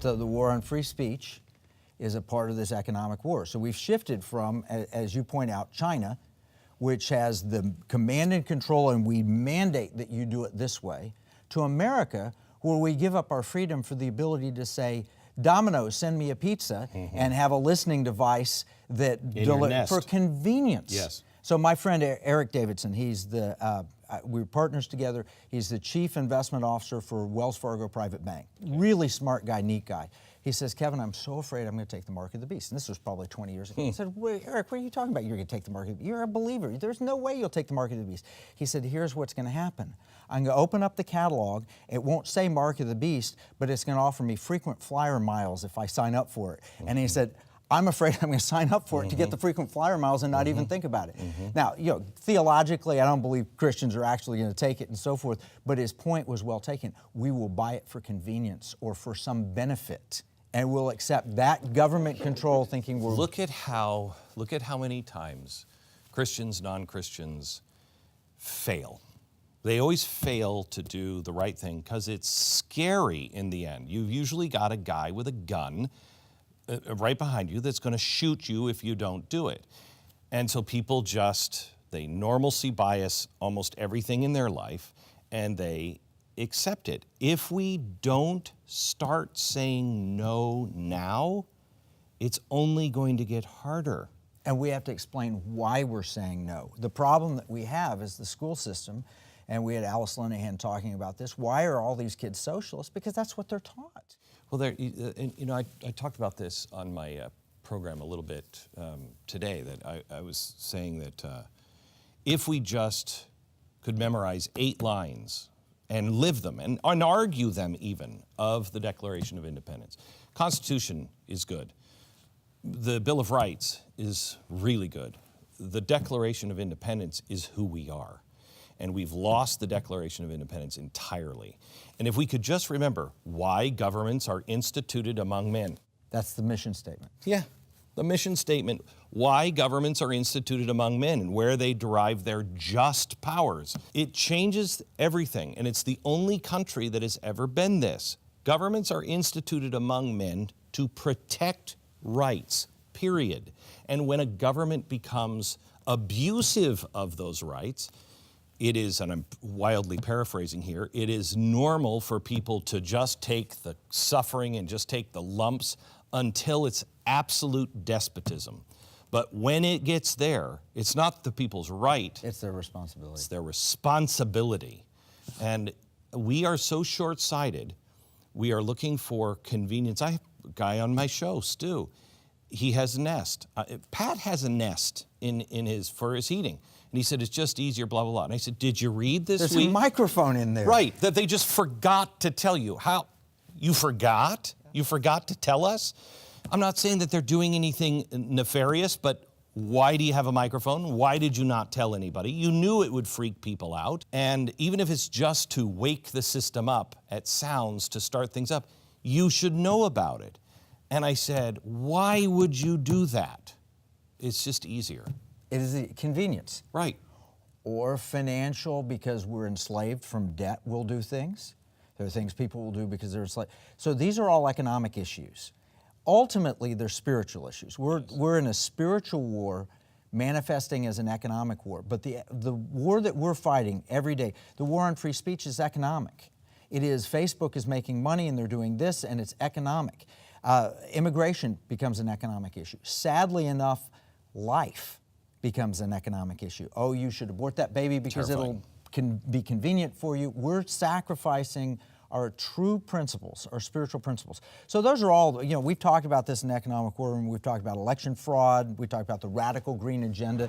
So the war on free speech is a part of this economic war. So we've shifted from, as you point out, China, which has the command and control, and we mandate that you do it this way, to America, where we give up our freedom for the ability to say, Domino's, send me a pizza, and have a listening device that delivers for convenience. Yes. So my friend Eric Davidson, he's the, we're partners together. He's the chief investment officer for Wells Fargo Private Bank. Really smart guy, neat guy. He says, Kevin, I'm so afraid I'm going to take the mark of the beast. And this was probably 20 years ago. I said, wait, Eric, what are you talking about? You're going to take the mark of the beast? You're a believer. There's no way you'll take the mark of the beast. He said, here's what's going to happen. I'm going to open up the catalog. It won't say mark of the beast, but it's going to offer me frequent flyer miles if I sign up for it. And he said, I'm afraid I'm going to sign up for it to get the frequent flyer miles and not even think about it. Now, you know, theologically, I don't believe Christians are actually going to take it and so forth, but his point was well taken. We will buy it for convenience or for some benefit, and we'll accept that government control thinking we're... Look at how many times Christians, non-Christians fail. They always fail to do the right thing because it's scary in the end. You've usually got a guy with a gun right behind you that's going to shoot you if you don't do it. And so people they normalcy bias almost everything in their life, and they accept it. If we don't start saying no now, it's only going to get harder. And we have to explain why we're saying no. The problem that we have is the school system, and we had Alice Linehan talking about this. Why are all these kids socialists? Because that's what they're taught. Well, you know, I talked about this on my program a little bit today, that I was saying that if we just could memorize 8 lines and live them and argue them even of the Declaration of Independence. Constitution is good. The Bill of Rights is really good. The Declaration of Independence is who we are. And we've lost the Declaration of Independence entirely. And if we could just remember why governments are instituted among men. That's the mission statement. Yeah, the mission statement, why governments are instituted among men and where they derive their just powers. It changes everything, and it's the only country that has ever been this. Governments are instituted among men to protect rights, period. And when a government becomes abusive of those rights, it is, and I'm wildly paraphrasing here, it is normal for people to just take the suffering and just take the lumps until it's absolute despotism. But when it gets there, it's not the people's right. It's their responsibility. It's their responsibility. And we are so short-sighted. We are looking for convenience. I have a guy on my show, Stu. He has a nest. Pat has a nest for his heating. And he said, it's just easier, blah, blah, blah. And I said, did you read this There's week? a microphone in there. Right, that they just forgot to tell you. How? You forgot? You forgot to tell us? I'm not saying that they're doing anything nefarious, but why do you have a microphone? Why did you not tell anybody? You knew it would freak people out. And even if it's just to wake the system up at sounds to start things up, you should know about it. And I said, why would you do that? It's just easier. It is a convenience. Right. Or financial, because we're enslaved from debt, we'll do things. There are things people will do because they're enslaved. So these are all economic issues. Ultimately, they're spiritual issues. We're in a spiritual war manifesting as an economic war. But the war that we're fighting every day, the war on free speech, is economic. It is Facebook is making money and they're doing this, and it's economic. Immigration becomes an economic issue. Sadly enough, life becomes an economic issue. Oh, you should abort that baby because it'll be convenient for you. We're sacrificing our true principles, our spiritual principles. So those are all, you know, we've talked about this in economic war, and we've talked about election fraud, we've talked about the radical green agenda.